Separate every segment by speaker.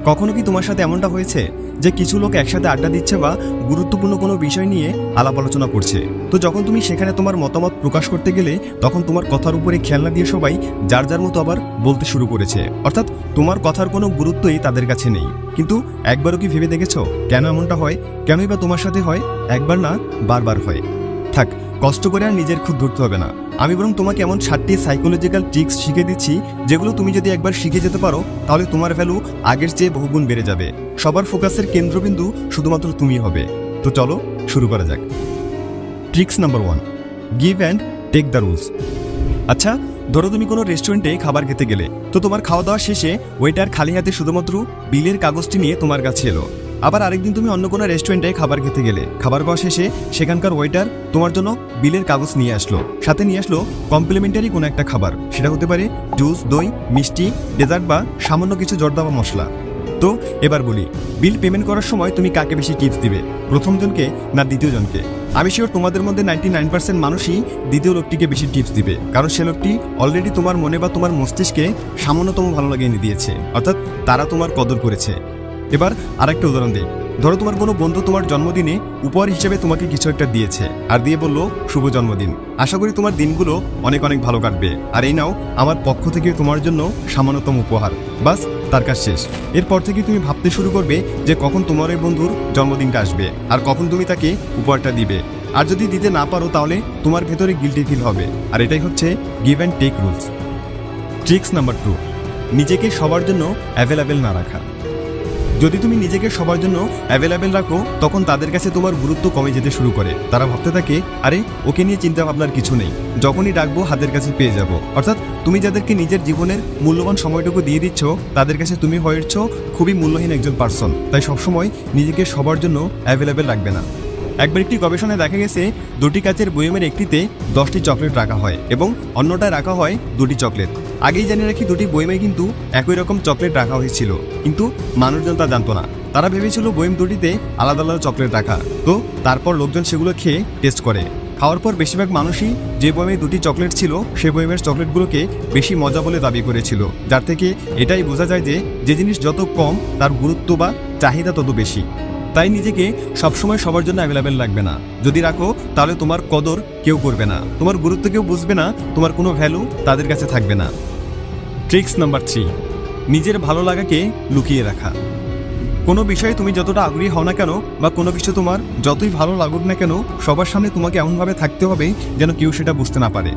Speaker 1: কখনো কি তোমার সাথে এমনটা হয়েছে যে কিছু লোক একসাথে আড্ডা দিচ্ছে বা গুরুত্বপূর্ণ কোনো বিষয় নিয়ে আলাপ আলোচনা করছে, তো যখন তুমি সেখানে তোমার মতামত প্রকাশ করতে গেলে তখন তোমার কথার উপরে খেয়াল না দিয়ে সবাই যার যার মতো আবার বলতে শুরু করেছে, অর্থাৎ তোমার কথার কোনো গুরুত্বই তাদের কাছে নেই। কিন্তু একবারও কি ভেবে দেখেছো কেন এমনটা হয়? কেনই বা তোমার সাথে হয়? একবার না, বারবার হয়। থাক, কষ্ট করে আর নিজের খুদ ধরতে হবে না। আমি বরং তোমাকে এমন 7টি সাইকোলজিক্যাল ট্রিক্স শিখে দিচ্ছি যেগুলো তুমি যদি একবার শিখে যেতে পারো তাহলে তোমার ভ্যালু আগের চেয়ে বহুগুণ বেড়ে যাবে। সবার ফোকাসের কেন্দ্রবিন্দু শুধুমাত্র তুমি হবে। তো চলো শুরু করা যাক। Tricks number 1, give and take the rules. আচ্ছা, ধরো তুমি কোনো রেস্টুরেন্টে খাবার খেতে গেলে, তো তোমার খাওয়া দাওয়া শেষে ওয়েটার খালি হাতে শুধুমাত্র বিলের কাগজটি নিয়ে তোমার কাছে এলো। আবার আরেকদিন তুমি অন্য কোনো রেস্টুরেন্টে খাবার খেতে গেলে, খাবার খাওয়া শেষে সেখানকার ওয়েটার তোমার জন্য বিলের কাগজ নিয়ে আসলো, সাথে নিয়ে আসলো কমপ্লিমেন্টারি কোনো একটা খাবার। সেটা হতে পারে জুস, দই, মিষ্টি, ডেজার্ট বা সামান্য কিছু জর্দা বা মশলা। তো এবার বলি, বিল পেমেন্ট করার সময় তুমি কাকে বেশি টিপস দিবে, প্রথম জনকে না দ্বিতীয় জনকে? আমি শিওর তোমাদের মধ্যে 99% মানুষই দ্বিতীয় লোকটিকে বেশি টিপস দিবে, কারণ সে লোকটি অলরেডি তোমার মনে বা তোমার মস্তিষ্কে সামান্যতম ভালো লাগে এনে দিয়েছে, অর্থাৎ তারা তোমার কদর করেছে। এবার আরেকটা উদাহরণ দিই। ধরো তোমার কোনো বন্ধু তোমার জন্মদিনে উপহার হিসেবে তোমাকে কিছু একটা দিয়েছে আর দিয়ে বললো শুভ জন্মদিন, আশা করি তোমার দিনগুলো অনেক অনেক ভালো কাটবে, আর এই নাও আমার পক্ষ থেকে তোমার জন্য সামান্যতম উপহার। বাস, তার কাজ শেষ। এরপর থেকে তুমি ভাবতে শুরু করবে যে কখন তোমার ওই বন্ধুর জন্মদিনটা আসবে আর কখন তুমি তাকে উপহারটা দিবে। আর যদি দিতে না পারো তাহলে তোমার ভেতরে গিল্টি ফিল হবে। আর এটাই হচ্ছে give and take rules. Tricks number 2, নিজেকে সবার জন্য অ্যাভেলেবেল না রাখা। যদি তুমি নিজেকে সবার জন্য অ্যাভেলেবেল রাখো তখন তাদের কাছে তোমার গুরুত্ব কমে যেতে শুরু করে। তারা ভাবতে থাকে, আরে ওকে নিয়ে চিন্তা ভাবনার কিছু নেই, যখনই ডাকবো হাতের কাছে পেয়ে যাব। অর্থাৎ তুমি যাদেরকে নিজের জীবনের মূল্যবান সময়টুকু দিয়ে দিচ্ছ তাদের কাছে তুমি হয়েছ খুবই মূল্যহীন একজন পার্সন। তাই সবসময় নিজেকে সবার জন্য অ্যাভেলেবেল রাখবে না। একবার একটি গবেষণায় দেখা গেছে 2টি কাচের বয়মের একটিতে 10টি চকলেট রাখা হয় এবং অন্যটায় রাখা হয় 2টি চকলেট। আগেই জানিয়ে রাখি, 2টি বয়মে কিন্তু একই রকম চকলেট রাখা হয়েছিল, কিন্তু মানুষজন তা জানতো না। তারা ভেবেছিল বয়ম 2টিতে আলাদা আলাদা চকলেট রাখা। তো তারপর লোকজন সেগুলো খেয়ে টেস্ট করে। খাওয়ার পর বেশিরভাগ মানুষই যে বয়মে 2টি চকলেট ছিল সেই বয়মের চকলেটগুলোকে বেশি মজা বলে দাবি করেছিল, যার থেকে এটাই বোঝা যায় যে জিনিস যত কম তার গুরুত্ব বা চাহিদা তত বেশি। তাই নিজেকে সবসময় সবার জন্য অ্যাভেলেবেল রাখবে না। যদি রাখো তাহলে তোমার কদর কেউ করবে না, তোমার গুরুত্ব কেউ বুঝবে না, তোমার কোনো ভ্যালু তাদের কাছে থাকবে না। ট্রিক্স নাম্বার 3, নিজের ভালো লাগাকে লুকিয়ে রাখা। কোনো বিষয়ে তুমি যতটা আগ্রহী হও না কেন বা কোনো কিছু তোমার যতই ভালো লাগুক না কেন, সবার সামনে তোমাকে এমনভাবে থাকতে হবে যেন কেউ সেটা বুঝতে না পারে।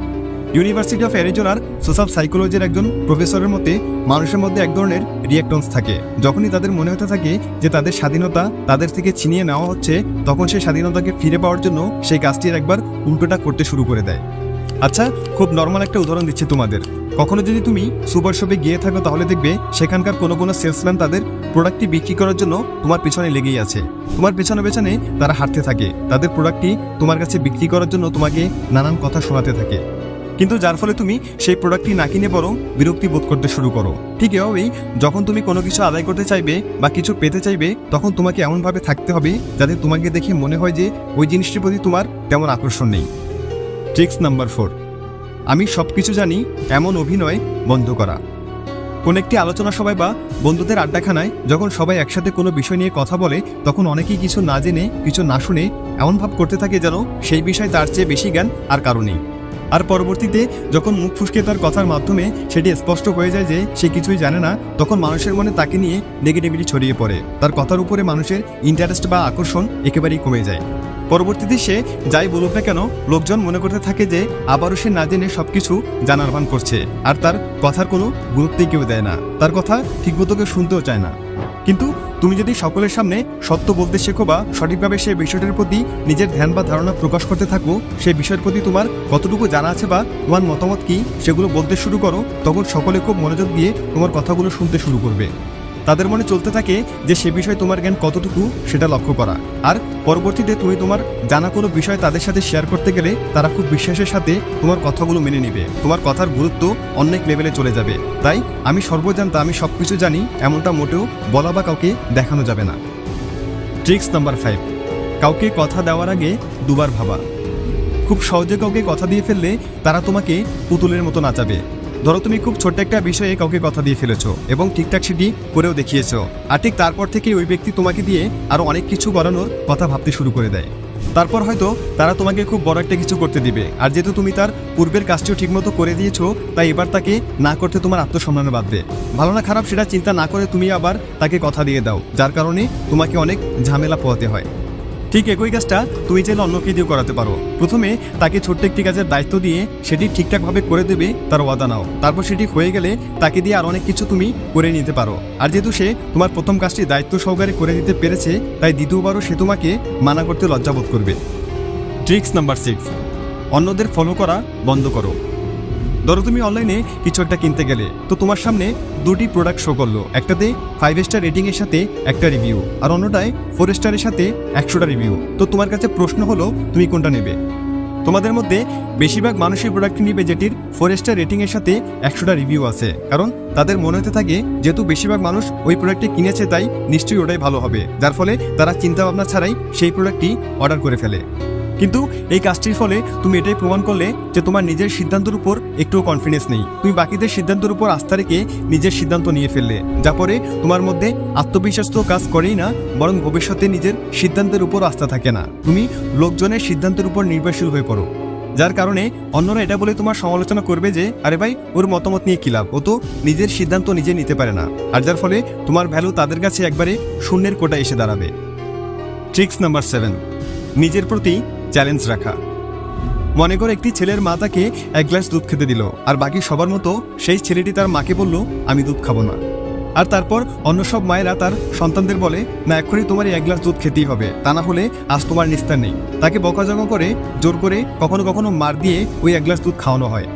Speaker 1: ইউনিভার্সিটি অফ অ্যারিজোনার সোশ্যাল সাইকোলজির একজন প্রফেসরের মতে মানুষের মধ্যে এক ধরনের রিঅ্যাক্টন্স থাকে। যখনই তাদের মনে হতে থাকে যে তাদের স্বাধীনতা তাদের থেকে ছিনিয়ে নেওয়া হচ্ছে, তখন সেই স্বাধীনতাকে ফিরে পাওয়ার জন্য সেই কাজটির একবার উল্টোটা করতে শুরু করে দেয়। আচ্ছা, খুব নর্মাল একটা উদাহরণ দিচ্ছি তোমাদের। কখনো যদি তুমি সুপার শপে গিয়ে থাকো তাহলে দেখবে সেখানকার কোনো সেলসম্যান তাদের প্রোডাক্টটি বিক্রি করার জন্য তোমার পেছনে লেগেই আছে। তোমার পেছনে পেছনে তারা হাঁটতে থাকে, তাদের প্রোডাক্টটি তোমার কাছে বিক্রি করার জন্য তোমাকে নানান কথা শোনাতে থাকে, কিন্তু যার ফলে তুমি সেই প্রোডাক্টটি না কিনে বরং বিরক্তি বোধ করতে শুরু করো। ঠিক এভাবেই যখন তুমি কোনো কিছু আদায় করতে চাইবে বা কিছু পেতে চাইবে তখন তোমাকে এমনভাবে থাকতে হবে যাতে তোমাকে দেখে মনে হয় যে ওই জিনিসটির প্রতি তোমার তেমন আকর্ষণ নেই। ট্রিক্স নাম্বার 4, আমি সব কিছু জানি এমন অভিনয় বন্ধ করা। কোন একটি আলোচনা সভায় বা বন্ধুদের আড্ডাখানায় যখন সবাই একসাথে কোনো বিষয় নিয়ে কথা বলে তখন অনেকেই কিছু না জেনে কিছু না শুনে এমন ভাব করতে থাকে যেন সেই বিষয় তার চেয়ে বেশি জ্ঞান আর কারো নেই। আর পরবর্তীতে যখন মুখ ফুসকে তার কথার মাধ্যমে সেটি স্পষ্ট হয়ে যায় যে সে কিছুই জানে না, তখন মানুষের মনে তাকে নিয়ে নেগেটিভিটি ছড়িয়ে পড়ে। তার কথার উপরে মানুষের ইন্টারেস্ট বা আকর্ষণ একেবারেই কমে যায়। পরবর্তীতে সে যাই বলুক না কেন লোকজন মনে করতে থাকে যে আবারও সে না জেনে সবকিছু জানার ভান করছে, আর তার কথার কোনো গুরুত্বই কেউ দেয় না, তার কথা ঠিকমতো কেউ শুনতেও চায় না। কিন্তু তুমি যদি সকলের সামনে সত্য বলতে শেখো বা সঠিকভাবে সেই বিষয়টির প্রতি নিজের ধ্যান বা ধারণা প্রকাশ করতে থাকো, সেই বিষয়ের প্রতি তোমার কতটুকু জানা আছে বা তোমার মতামত কি সেগুলো বলতে শুরু করো, তখন সকলে খুব মনোযোগ দিয়ে তোমার কথাগুলো শুনতে শুরু করবে। তাদের মনে চলতে থাকে যে সে বিষয়ে তোমার জ্ঞান কতটুকু সেটা লক্ষ্য করা। আর পরবর্তীতে তুমি তোমার জানা কোনো বিষয় তাদের সাথে শেয়ার করতে গেলে তারা খুব বিশ্বাসের সাথে তোমার কথাগুলো মেনে নেবে, তোমার কথার গুরুত্ব অনেক লেভেলে চলে যাবে। তাই আমি সর্বজান্তা, আমি সব কিছু জানি এমনটা মোটেও বলা বা কাউকে দেখানো যাবে না। ট্রিক্স নাম্বার 5, কাউকে কথা দেওয়ার আগে দুবার ভাবা। খুব সহজে কাউকে কথা দিয়ে ফেললে তারা তোমাকে পুতুলের মতো নাচাবে। ধরো তুমি খুব ছোট্ট একটা বিষয়ে কাউকে কথা দিয়ে ফেলেছো এবং ঠিকঠাক সেটি করেও দেখিয়েছো, আর ঠিক তারপর থেকে ওই ব্যক্তি তোমাকে দিয়ে আরো অনেক কিছু করানোর কথা ভাবতে শুরু করে দেয়। তারপর হয়তো তারা তোমাকে খুব বড় একটা কিছু করতে দিবে, আর যেহেতু তুমি তার পূর্বের কাজটিও ঠিকমতো করে দিয়েছো, তাই এবার তাকে না করতে তোমার আত্মসম্মানে বাঁধবে। ভালো না খারাপ সেটা চিন্তা না করে তুমি আবার তাকে কথা দিয়ে দাও, যার কারণে তোমাকে অনেক ঝামেলা পোহাতে হয়। ঠিক একই কাজটা তুমি চাইলে অন্যকে দিয়ে করাতে পারো। প্রথমে তাকে ছোট্ট একটি কাজের দায়িত্ব দিয়ে সেটি ঠিকঠাকভাবে করে দেবে তার ওয়াদা নাও। তারপর সেটি হয়ে গেলে তাকে দিয়ে আর অনেক কিছু তুমি করে নিতে পারো। আর যেহেতু সে তোমার প্রথম কাজটি দায়িত্ব সহকারে করে নিতে পেরেছে, তাই দ্বিতীয়বারও সে তোমাকে মানা করতে লজ্জাবোধ করবে। ট্রিক্স নাম্বার 6, অন্যদের ফলো করা বন্ধ করো। ধরো তুমি অনলাইনে কিছু একটা কিনতে গেলে, তো তোমার সামনে দুটি প্রোডাক্ট শো করলো, একটাতে 5 স্টার রেটিং এর সাথে একটা রিভিউ, আর অন্যটায় 4 স্টারের সাথে 100টা রিভিউ। তো তোমার কাছে প্রশ্ন হলো তুমি কোনটা নেবে? তোমাদের মধ্যে বেশিরভাগ মানুষই প্রোডাক্ট নিবে যেটির 4 স্টার রেটিং এর সাথে 100টা রিভিউ আছে, কারণ তাদের মনে হতে থাকে যেহেতু বেশিরভাগ মানুষ ওই প্রোডাক্টটি কিনেছে তাই নিশ্চয়ই ওটাই ভালো হবে, যার ফলে তারা চিন্তা ভাবনা ছাড়াই সেই প্রোডাক্টটি অর্ডার করে ফেলে। কিন্তু এই কাজটির ফলে তুমি এটাই প্রমাণ করলে যে তোমার নিজের সিদ্ধান্তের উপর একটুও কনফিডেন্স নেই। তুমি বাকিদের সিদ্ধান্তের উপর আস্থা রেখে নিজের সিদ্ধান্ত নিয়ে ফেললে, যা পরে তোমার মধ্যে আত্মবিশ্বাস তো কাজ করেই না, বরং ভবিষ্যতে নিজের সিদ্ধান্তের উপর আস্থা থাকে না। তুমি লোকজনের সিদ্ধান্তের উপর নির্ভরশীল হয়ে পড়ো, যার কারণে অন্যরা এটা বলে তোমার সমালোচনা করবে যে আরে ভাই ওর মতামত নিয়ে কি লাভ, ও তো নিজের সিদ্ধান্ত নিজে নিতে পারে না। আর যার ফলে তোমার ভ্যালু তাদের কাছে একবারে শূন্যের কোটায় এসে দাঁড়াবে। ট্রিক্স নাম্বার 7, নিজের প্রতি চ্যালেঞ্জ রাখা। মনে করো একটি ছেলের মা তাকে 1 গ্লাস দুধ খেতে দিল, আর বাকি সবার মতো সেই ছেলেটি তার মাকে বলল আমি দুধ খাবো না। আর তারপর অন্য সব মায়েরা তার সন্তানদের বলে না এক্ষুনি তোমার 1 গ্লাস দুধ খেতেই হবে, তা না হলে আজ তোমার নিস্তার নেই। তাকে বকাঝকা করে জোর করে কখনো কখনো মার দিয়ে ওই 1 গ্লাস দুধ খাওয়ানো হয়।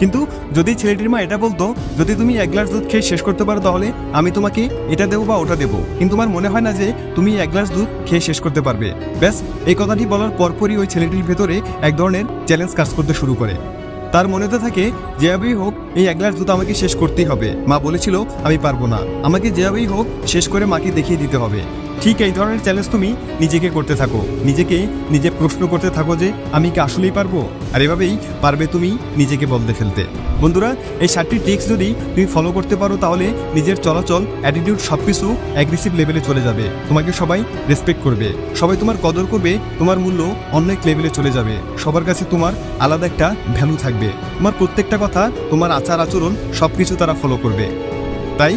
Speaker 1: কিন্তু যদি ছেলেটির মা এটা বলতো যদি তুমি 1 গ্লাস দুধ খেয়ে শেষ করতে পারো তাহলে আমি তোমাকে এটা দেবো বা ওটা দেবো, কিন্তু আমার মনে হয় না যে তুমি 1 গ্লাস দুধ খেয়ে শেষ করতে পারবে। ব্যাস এই কথাটি বলার পরপরই ওই ছেলেটির ভেতরে এক ধরনের চ্যালেঞ্জ কাজ করতে শুরু করে। তার মনেতে থাকে যেভাবেই হোক এই 1 গ্লাস দুধ আমাকে শেষ করতেই হবে, মা বলেছিল আমি পারবো না, আমাকে যেভাবেই হোক শেষ করে মাকে দেখিয়ে দিতে হবে। ঠিক এই ধরনের চ্যালেঞ্জ তুমি নিজেকে করতে থাকো, নিজেকে নিজে প্রশ্ন করতে থাকো যে আমি কি আসলেই পারবো, আর এভাবেই পারবে তুমি নিজেকে বদলে ফেলতে। বন্ধুরা, এই 7টি ট্রিক্স যদি তুমি ফলো করতে পারো তাহলে নিজের চলাচল, অ্যাটিটিউড সবকিছু অ্যাগ্রেসিভ লেভেলে চলে যাবে। তোমাকে সবাই রেসপেক্ট করবে, সবাই তোমার কদর করবে, তোমার মূল্য অনেক লেভেলে চলে যাবে। সবার কাছে তোমার আলাদা একটা ভ্যালু থাকবে, তোমার প্রত্যেকটা কথা, তোমার আচার আচরণ সবকিছু তারা ফলো করবে। তাই